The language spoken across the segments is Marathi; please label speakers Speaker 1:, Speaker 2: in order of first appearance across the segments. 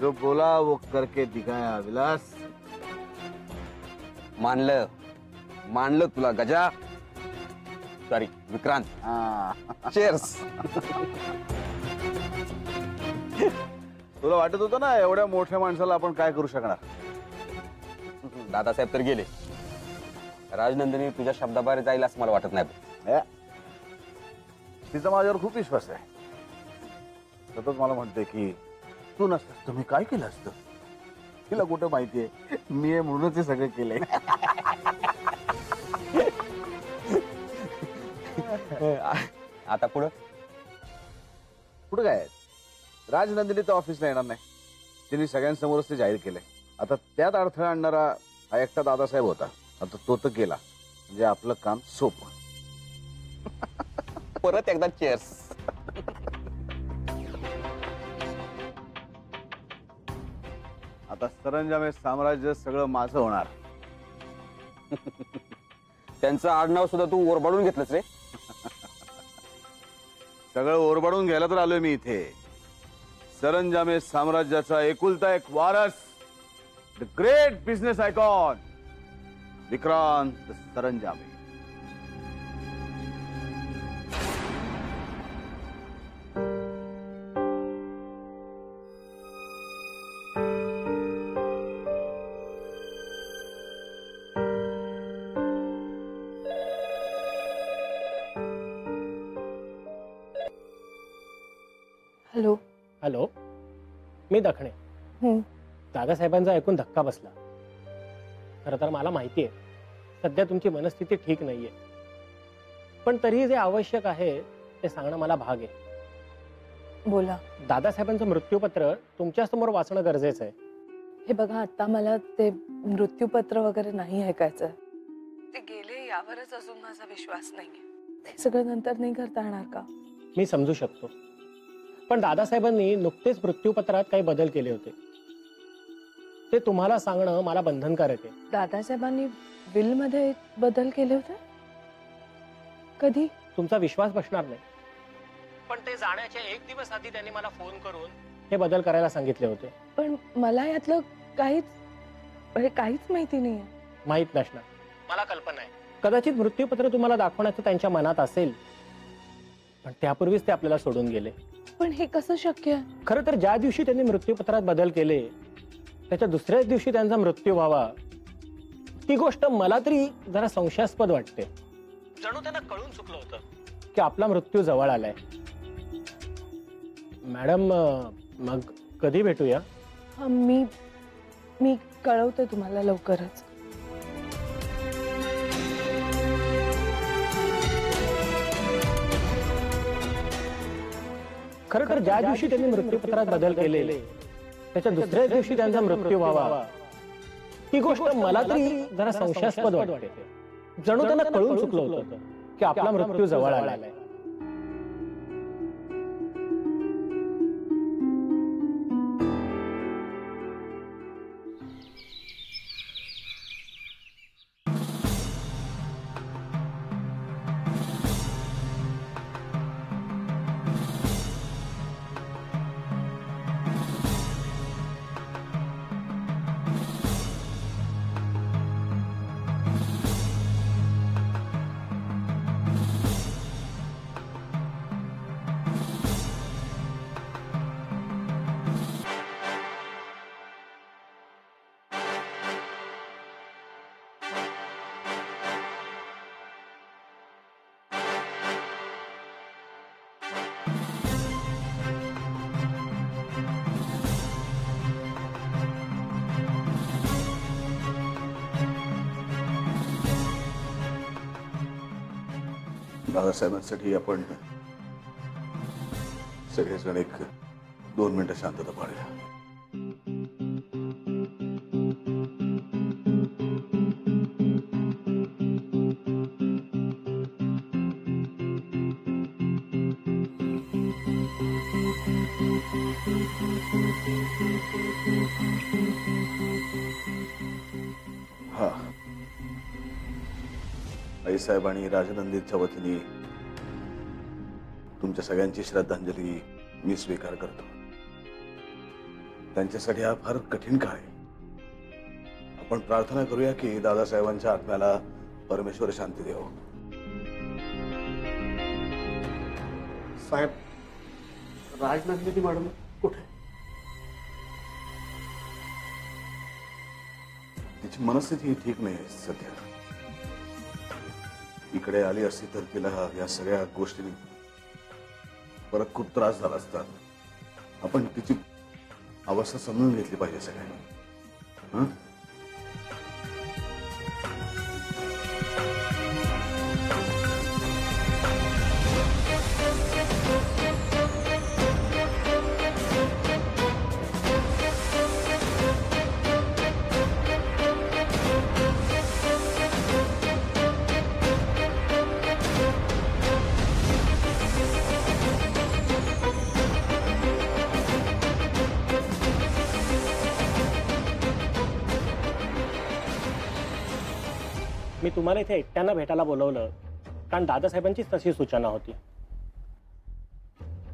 Speaker 1: जो बोला वो करके दिखाया विलास।
Speaker 2: मानलं मानलं तुला गजा, सॉरी विक्रांत। चेअर्स।
Speaker 1: तुला वाटत होतं ना एवढ्या मोठ्या माणसाला आपण काय करू शकणार?
Speaker 2: दादासाहेब तर गेले, राजनंदिनी तुझ्या शब्दाबाहेर जाईल असं मला वाटत नाही।
Speaker 1: तिचा माझ्यावर खूप विश्वास आहे। सतत मला म्हणते की तू नसतास तुम्ही काय केलं असतं। तिला कुठं माहितीये मी आहे म्हणूनच हे सगळं केलंय।
Speaker 2: आता पुढं
Speaker 1: पुढे काय, राजनंदिनी तर ऑफिसला येणार नाही, तिने सगळ्यांसमोरच ते जाहीर केलंय। आता त्यात अडथळा आणणारा हा एकटा दादासाहेब होता, आता तो तर गेला म्हणजे आपलं काम सोपं।
Speaker 2: परत एकदा चेअर्स।
Speaker 1: आता सरंजामे साम्राज्य सगळं माझं होणार।
Speaker 2: त्यांचं आडनाव सुद्धा तू ओरबाडून घेतलंस रे।
Speaker 1: सगळं ओरबाडून घ्यायला तर आलोय मी इथे। सरंजामे साम्राज्याचा एकुलता एक वारस, the great business icon Vikrant Saranjame.
Speaker 3: Hello
Speaker 4: hello, मी दखणे। दादासाहेबांचा ऐकून धक्का बसला। खरं तर मला माहिती आहे सध्या तुमची मनस्थिती ठीक नाहीये, पण तरीही जे आवश्यक आहे ते सांगणं मला भाग आहे।
Speaker 3: बोला।
Speaker 4: दादासाहेबांचं मृत्यूपत्र तुमच्या समोर वाचणं गरजेचं आहे।
Speaker 3: हे बघा, आता मला ते मृत्यूपत्र वगैरे नाही ऐकायचं। ते गेले यावरच अजून माझा विश्वास नाहीये। ते सगळं नंतर नाही करता येणार का?
Speaker 4: मी समजू शकतो, पण दादासाहेबांनी नुकतेच मृत्यूपत्रात काही बदल केले होते, ते तुम्हाला सांगणं मला बंधनकारक आहे।
Speaker 3: दादासाहेबांनी विल मध्ये बदल केले होते? कधी?
Speaker 4: तुमचा विश्वास बसणार नाही, पण ते जाण्याच्या एक दिवस आधी त्यांनी मला फोन करून हे बदल करायला सांगितले होते।
Speaker 3: पण मला यातलं काहीच माहिती नाहीये।
Speaker 4: माहित नसणार, मला कल्पना आहे। कदाचित मृत्यूपत्र तुम्हाला दाखवण्याचं त्यांच्या मनात असेल, पण त्यापूर्वीच ते आपल्याला सोडून गेले।
Speaker 3: पण हे कसं शक्य आहे?
Speaker 4: खरं तर ज्या दिवशी त्यांनी मृत्यूपत्रात बदल केले त्याच्या दुसऱ्याच दिवशी त्यांचा मृत्यू व्हावा, ती गोष्ट मला तरी जरा संशयास्पद वाटते। जणू त्यांना कळून चुकलं होतं की आपला मृत्यू जवळ आलाय। मॅडम, मग कधी भेटूया?
Speaker 3: मी कळवते तुम्हाला लवकरच।
Speaker 4: खरं तर ज्या दिवशी त्यांनी मृत्यूपत्रात बदल केले त्याच्या दुसऱ्याच दिवशी त्यांचा मृत्यू व्हावा, ती गोष्ट मला तरी जरा संशयास्पद वाटते। जणू त्यांना कळून चुकलं होतं की आपला मृत्यू जवळ आलाय।
Speaker 1: दादासाहेबांसाठी आपण सगळेजण एक 2 मिनिटं शांतता पाळूया। हा, आईसाहेब आणि राजनंदीच्या वतीने तुमच्या सगळ्यांची श्रद्धांजली मी स्वीकार करतो। त्यांच्यासाठी हा फार कठीण काळ आहे. आपण प्रार्थना करूया की दादासाहेबांच्या आत्म्याला परमेश्वर शांती देव.
Speaker 4: साहेब, राजनंदिनी मॅडम कुठे?
Speaker 1: तिची मनस्थिती ठीक नाही सध्या. इकडे आली असती तर तिला या सगळ्या गोष्टींनी परत खूप त्रास झाला असता. आपण तिची अवस्था समजून घेतली पाहिजे सगळ्यांनी. हं?
Speaker 4: मी तुम्हाला इथे एकट्यांना भेटायला बोलवलं कारण दादासाहेबांचीच तशी सूचना होती.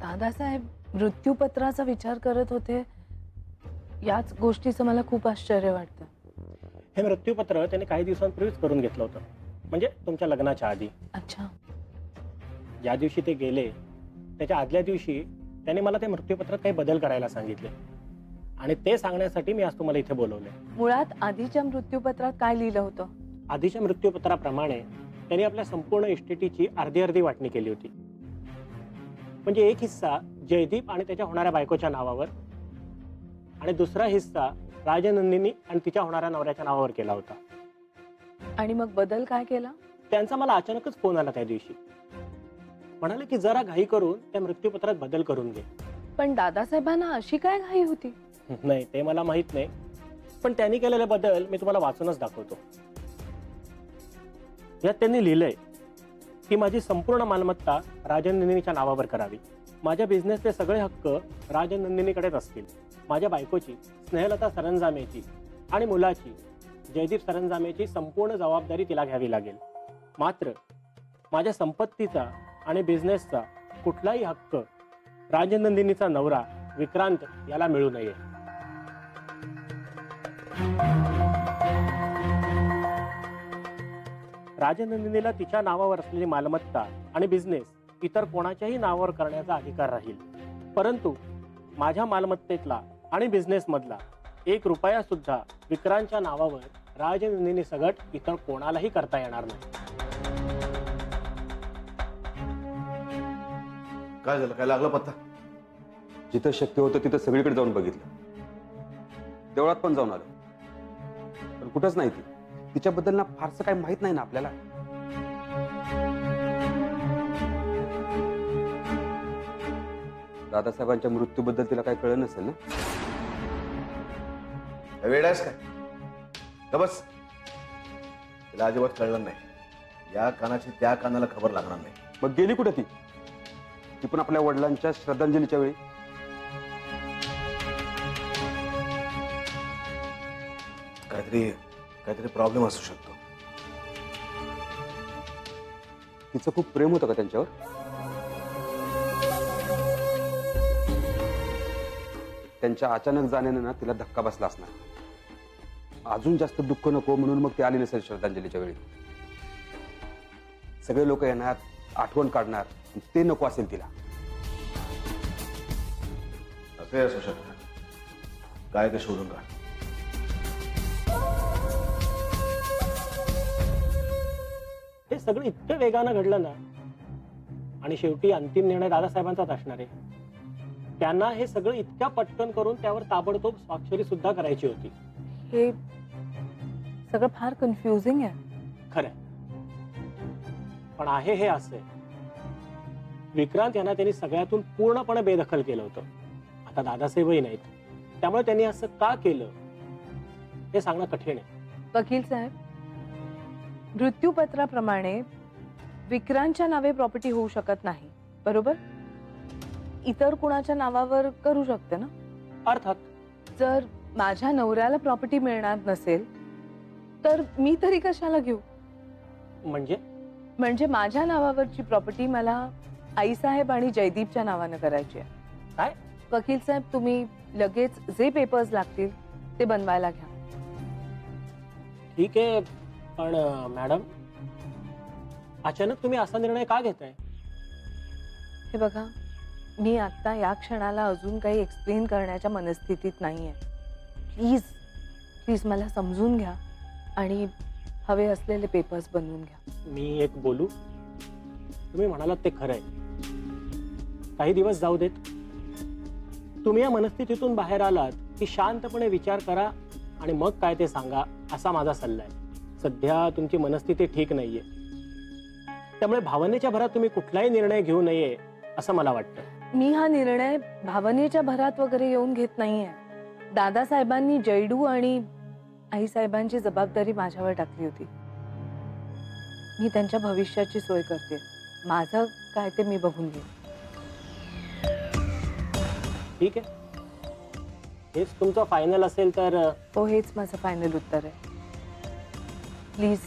Speaker 3: दादासाहेब मृत्यूपत्राचा विचार करत होते, याच गोष्टीचं मला खूप आश्चर्य वाटतं.
Speaker 4: हे मृत्यूपत्र त्यांनी काही दिवसांपूर्वीच करून घेतलं होतं, म्हणजे तुमच्या लग्नाच्या आधी.
Speaker 3: अच्छा.
Speaker 4: ज्या दिवशी ते गेले त्याच्या आदल्या दिवशी त्यांनी मला ते मृत्यूपत्रात काही बदल करायला सांगितले आणि ते सांगण्यासाठी मी आज तुम्हाला इथे बोलवले.
Speaker 3: मुळात आधीच्या मृत्यूपत्रात काय लिहिलं होतं?
Speaker 4: आधीच्या मृत्यूपत्राप्रमाणे त्यांनी आपल्या संपूर्ण इस्टेटीची अर्धी अर्धी वाटणी केली होती. म्हणजे एक हिस्सा जयदीप आणि त्याच्या होणाऱ्या बायकोच्या नावावर आणि दुसरा हिस्सा राजनंदिनी आणि तिच्या होणाऱ्या नवऱ्याच्या नावावर केला होता.
Speaker 3: आणि मग बदल काय केला?
Speaker 4: त्यांचा मला अचानकच फोन आला त्या दिवशी. म्हणाले की जरा घाई करून त्या मृत्यूपत्रात बदल करून घे.
Speaker 3: पण दादासाहेबांना अशी काय घाई होती?
Speaker 4: नाही, ते मला माहित नाही, पण त्यांनी केलेले बदल मी तुम्हाला वाचूनच दाखवतो. यात त्यांनी लिहिलंय की माझी संपूर्ण मालमत्ता राजनंदिनीच्या नावावर करावी. माझ्या बिझनेसचे सगळे हक्क राजनंदिनीकडेच असतील. माझ्या बायकोची, स्नेहलता सरंजामेची आणि मुलाची, जयदीप सरंजामेची संपूर्ण जबाबदारी तिला घ्यावी लागेल. मात्र माझ्या संपत्तीचा आणि बिझनेसचा कुठलाही हक्क राजनंदिनीचा नवरा विक्रांत याला मिळू नये. राजनंदिनीला तिच्या नावावर असलेली मालमत्ता आणि बिझनेस इतर कोणाच्याही नावावर करण्याचा अधिकार राहील, परंतु माझ्या मालमत्तेतला आणि बिझनेस मधला 1 रुपया सुद्धा विक्रांतच्या नावावर राजनंदिनी सगट इतर कोणालाही करता येणार नाही.
Speaker 1: काय झालं? काय लागला पत्ता?
Speaker 2: जिथं शक्य होतं तिथं सगळीकडे जाऊन बघितलं. देवळात पण जाऊन आलो, पण कुठंच नाही ती. तिच्याबद्दल ना फारसं काही माहित नाही ना आपल्याला. दादासाहेबांच्या मृत्यूबद्दल तिला काही कळलं नसेल ना?
Speaker 1: वेळ आहेस काय? का बस, तिला अजिबात कळलं नाही. या कानाची त्या कानाला खबर लागणार नाही.
Speaker 2: मग गेली कुठे ती? ती पण आपल्या वडिलांच्या श्रद्धांजलीच्या वेळी.
Speaker 1: काहीतरी प्रॉब्लेम असू शकतो.
Speaker 2: तिचं खूप प्रेम होतं का त्यांच्यावर? त्यांच्या अचानक जाण्याने ना तिला धक्का बसला असणार. अजून जास्त दुःख नको म्हणून मग ती आली नसेल श्रद्धांजलीच्या वेळी. सगळे लोक येणार, आठवण काढणार, ते नको असेल तिला.
Speaker 1: असे असू शकतं. काय ते शोधून काढ.
Speaker 4: हे सगळं इतकं वेगानं घडलं ना, आणि शेवटी अंतिम निर्णय दादासाहेबांचाच असणार आहे. त्यांना हे सगळं इतक्या पटकन करून त्यावर ताबडतोब स्वाक्षरी सुद्धा करायची होती.
Speaker 3: हे सगळं फार कन्फ्युजिंग आहे.
Speaker 4: खरंय, पण आहे हे असं. विक्रांत यांना त्यांनी सगळ्यातून पूर्णपणे बेदखल केलं होतं. आता दादासाहेबही नाहीत, त्यामुळे त्यांनी असं का केलं हे सांगणं कठीण आहे.
Speaker 3: वकील साहेब, मृत्यूपत्राप्रमाणे विक्रांतच्या नावे प्रॉपर्टी होऊ शकत नाही, बरोबर? इतर कुणाच्या नावावर करू शकते ना?
Speaker 4: अर्थात.
Speaker 3: जर माझ्या नवऱ्याला प्रॉपर्टी मिळणार नसेल तर मी तरी कशाला घेऊ? म्हणजे माझ्या नावावरची प्रॉपर्टी मला आईसाहेब आणि जयदीपच्या नावानं करायची आहे.
Speaker 4: काय?
Speaker 3: वकील साहेब, तुम्ही लगेच जे पेपर्स लागतील ते बनवायला घ्या.
Speaker 4: ठीक आहे, पण मॅडम अचानक तुम्ही असा निर्णय का घेताय?
Speaker 3: हे बघा, मी आता या क्षणाला अजून काही एक्सप्लेन करण्याच्या मनस्थितीत नाहीये. प्लीज प्लीज मला समजून घ्या आणि हवे असलेले पेपर्स बनवून घ्या.
Speaker 4: मी एक बोलू? तुम्ही म्हणालात ते खरं आहे. काही दिवस जाऊ देत. तुम्ही या मनस्थितीतून बाहेर आलात की शांतपणे विचार करा आणि मग काय ते सांगा, असा माझा सल्ला आहे. सध्या तुमची मनस्थिती ठीक नाहीये, त्यामुळे भावनेच्या भरात तुम्ही कुठलाही निर्णय घेऊ नये असं मला वाटतं.
Speaker 3: मी हा निर्णय भावनेच्या भरात वगैरे येऊन घेत नाहीये. दादासाहेबांनी जयडू आणि आईसाहेबांची जबाबदारी माझ्यावर टाकली होती. मी त्यांच्या भविष्याची सोय करते. माझं काय ते मी बघून घेईन.
Speaker 4: ठीक आहे, हेच तुमचं फायनल असेल तर?
Speaker 3: हो, हेच माझं फायनल उत्तर आहे. प्लीज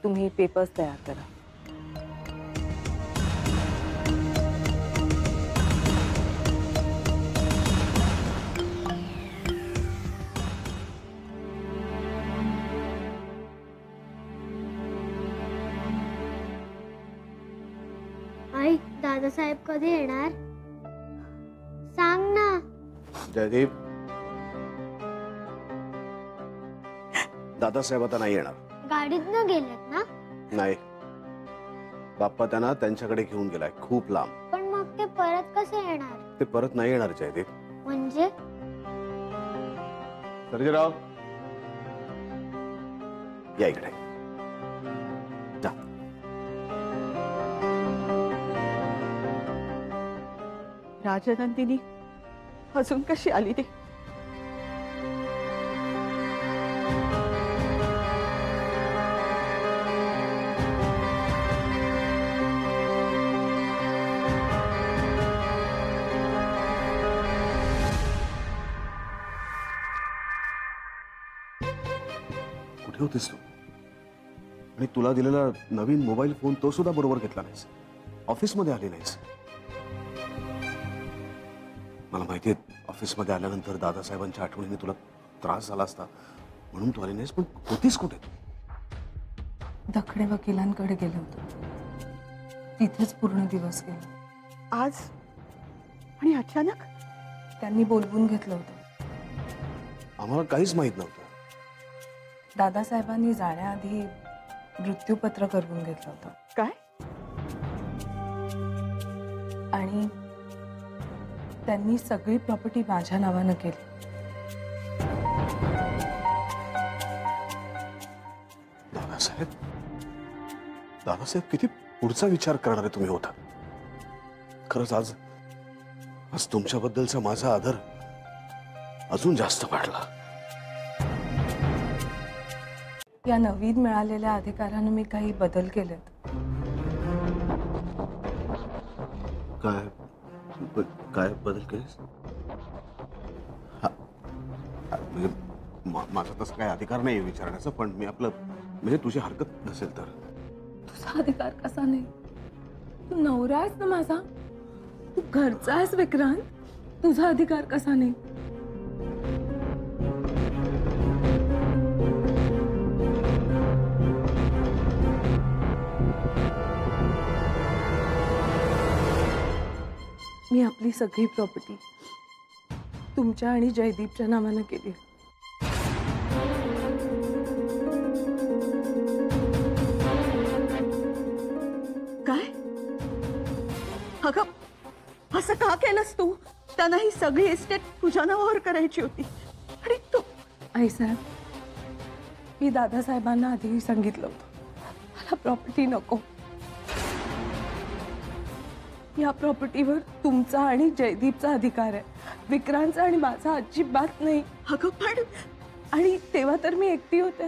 Speaker 3: तुम्ही पेपर्स तयार करा.
Speaker 5: आई, दादासाहेब कधी येणार? सांग ना.
Speaker 1: जयदीप, दादासाहेब आता नाही येणार.
Speaker 5: गाडीत न गेलेत ना?
Speaker 1: नाही, बाप्पा त्यांना त्यांच्याकडे घेऊन गेलाय खूप लांब.
Speaker 5: पण मग ते परत कसे येणार?
Speaker 1: ते परत नाही येणार जयदीप.
Speaker 5: म्हणजे?
Speaker 1: सर्जेराव, या इकडे. जा.
Speaker 6: राजनंदिनी अजून कशी आली ती?
Speaker 1: कुठे होतीस तू? आणि तुला दिलेला नवीन मोबाईल फोन तो सुद्धा बरोबर घेतला नाहीस. ऑफिसमध्ये आली नाहीस. मला माहितीये ऑफिसमध्ये आल्यानंतर दादासाहेबांच्या आठवणीने तुला त्रास झाला असता म्हणून तू आली नाहीस. पण होतीस कुठे तू?
Speaker 3: दखणे वकिलांकडे गेलो होतो. तिथेच पूर्ण दिवस गेला.
Speaker 6: आज आणि अचानक
Speaker 3: त्यांनी बोलवून घेतलं होतं.
Speaker 1: आम्हाला काहीच माहित नव्हतं.
Speaker 3: दादासाहेबांनी जाण्याआधी मृत्यूपत्र करून घेतलं होतं.
Speaker 6: काय?
Speaker 3: आणि त्यांनी सगळी प्रॉपर्टी माझ्या नावानं केली.
Speaker 1: दादासाहेब किती पुढचा विचार करणारे तुम्ही होता. खरंच आज तुमच्याबद्दलचा माझा आदर अजून जास्त वाढला.
Speaker 3: या नवीन मिळालेल्या अधिकारानं मी काही बदल केलेत.
Speaker 1: काय काय बदल केलेस? म्हणजे माझा तसं काय अधिकार नाही विचारण्याचा, पण मी आपलं म्हणजे तुझी हरकत नसेल तर.
Speaker 3: तुझा अधिकार कसा नाही? तू नवरा आहेस ना माझा. तू घरचा आहेस विक्रांत. तुझा अधिकार कसा नाही? मी आपली सगळी प्रॉपर्टी तुमच्या आणि जयदीपच्या नावानं केली.
Speaker 6: काय? अगं, असं का केलंस तू? त्यांना ही सगळी इस्टेट तुझ्या नावावर करायची होती आणि तू.
Speaker 3: आईसाहेब, मी दादासाहेबांना आधीही सांगितलं होतं मला प्रॉपर्टी नको. या प्रॉपर्टीवर तुमचा आणि जयदीपचा अधिकार आहे, विक्रांतचा आणि माझा अजिबात नाही.
Speaker 6: अगं पण.
Speaker 3: आणि तेव्हा तर मी एकटी होते.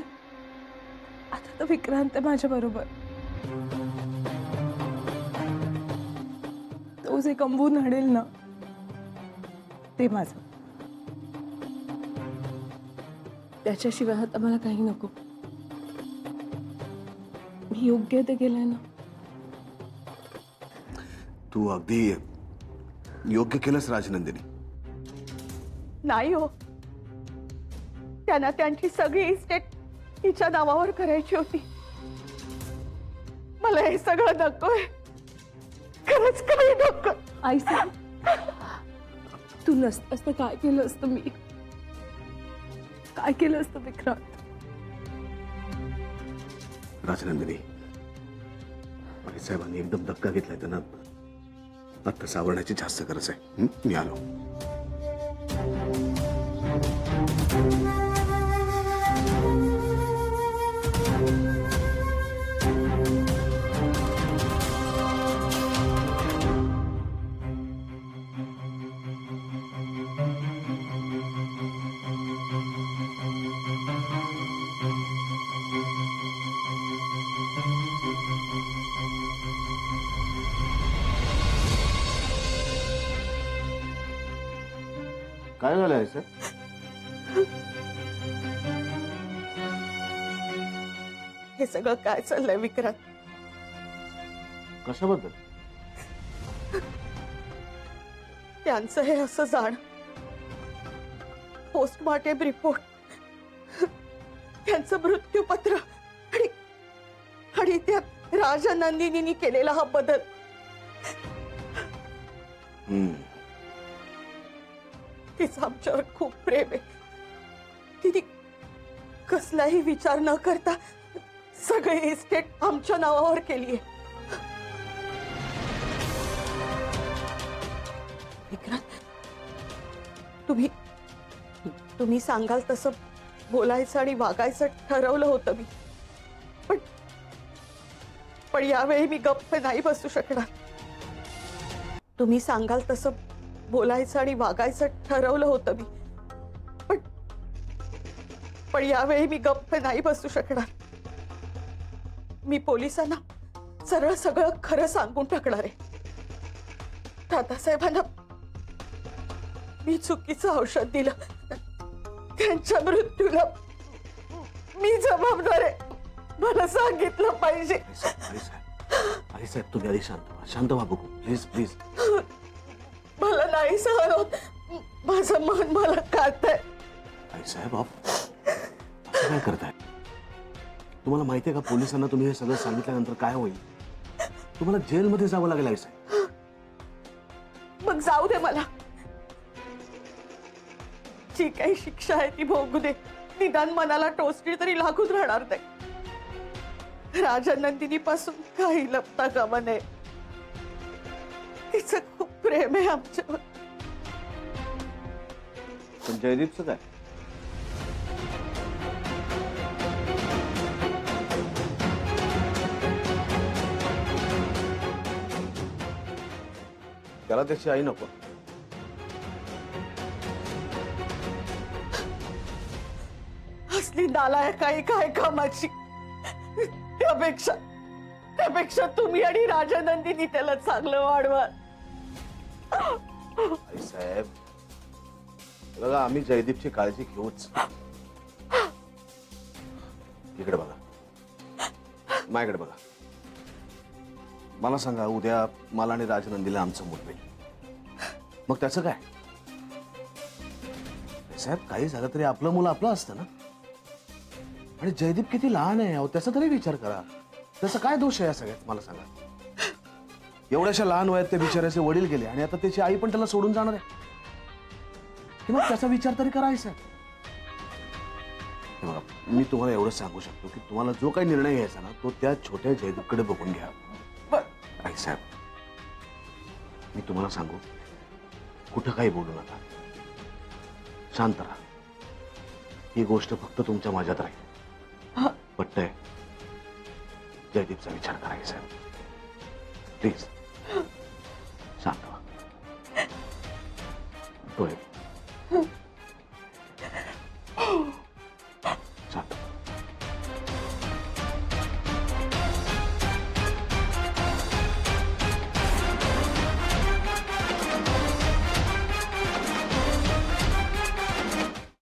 Speaker 3: आता तर विक्रांत आहे माझ्या बरोबर. तो जे कमवून आणेल ना ते माझं. त्याच्याशिवाय आता मला काही नको. मी योग्य ते केलंय ना.
Speaker 1: तू अगदी योग्य केलंस राजनंदिनी.
Speaker 6: नाही हो, त्यांना त्यांची सगळी इस्टेट तिच्या नावावर करायची होती. मला हे सगळं नकोय, खरंच काही नको.
Speaker 3: आई साहेब, तू नसतं काय केलं असतं, मी काय केलं असतं विक्रांत?
Speaker 1: राजनंदिनी, साहेबांनी एकदम धक्का घेतलाय, त्यांना आता सावरण्याची जास्त गरज आहे. मी आलो. काय झालंय सर?
Speaker 6: हे सगळं काय चाललंय विक्रांत?
Speaker 1: कशाबद्दल?
Speaker 6: त्यांचं हे असं जाण, पोस्टमॉर्टम रिपोर्ट, त्यांचं मृत्यूपत्र आणि त्यात राजा नंदिनींनी केलेला हा बदल. तिचं आमच्यावर खूप प्रेम आहे. तिने कसलाही विचार न करता सगळे इस्टेट आमच्या नावावर केली आहे. विक्रांत, तुम्ही सांगाल तसं बोलायचं आणि वागायचं ठरवलं होतं मी, पण यावेळी मी गप्प नाही बसू शकणार. तुम्ही सांगाल तसं बोलायचं आणि वागायचं ठरवलं होतं मी, पण यावेळी मी गप्प नाही बसू शकणार. मी पोलिसांना सरळ सगळं खरं सांगून टाकणार आहे. दादासाहेबांना मी चुकीचं औषध दिलं, त्यांच्या मृत्यूला मी जबाबदार आहे. मला सांगितलं पाहिजे.
Speaker 1: आई साहेब, तुम्ही आधी शांत व्हा बघू, प्लीज प्लीज.
Speaker 6: मला नाही सहन होत, माझं मन मला काढतंय.
Speaker 1: आई साहेब, असं काय करताय? तुम्हाला माहितीये का पोलिसांना तुम्ही हे सगळं सांगितल्यानंतर काय होईल? तुम्हाला जेलमध्ये जावं लागेल आई साहेब.
Speaker 6: मग जाऊ दे, मला जी काही शिक्षा आहे ती भोगू दे. निदान मनाला टोचली तरी लागून राहणार नाही. राजा नंदिनी पासून काही लपता कामा नये. तिचं खूप प्रेम आहे आमच्यावर.
Speaker 1: पण जयदीपचं काय? त्याला त्याची आई नको?
Speaker 6: असली नालायक आई काय कामाची? त्यापेक्षा तुम्ही आणि राजा नंदिनी त्याला चांगलं वाढवा.
Speaker 1: आई साहेब, बघा, आम्ही जयदीपची काळजी घेऊच. इकडे बघा, माझ्याकडे बघा. मला सांगा, उद्या मला आणि राजनंदीला आमचं मूल होईल, मग त्याचं काय? साहेब, काही झालं तरी आपलं मुलं आपलं असतं ना. आणि जयदीप किती लहान आहे, त्याचा तरी विचार करा. त्याचा काय दोष आहे या सगळ्यात, मला सांगा. एवढ्याशा लहान वयात ते बिचाऱ्याचे वडील गेले आणि आता त्याची आई पण त्याला सोडून जाणार आहे. किंवा त्याचा विचार तरी करायचा. बघा, मी तुम्हाला एवढं सांगू शकतो की तुम्हाला जो काही निर्णय घ्यायचा ना, तो त्या छोट्या जयदीपकडे बघून घ्या. आई साहेब, मी तुम्हाला सांगू, कुठं काही बोलू नका, शांत राहा. ही गोष्ट फक्त तुमच्या माझ्यात राहील. पटतंय? जयदीपचा विचार करायचा. प्लीज शांत व्हा.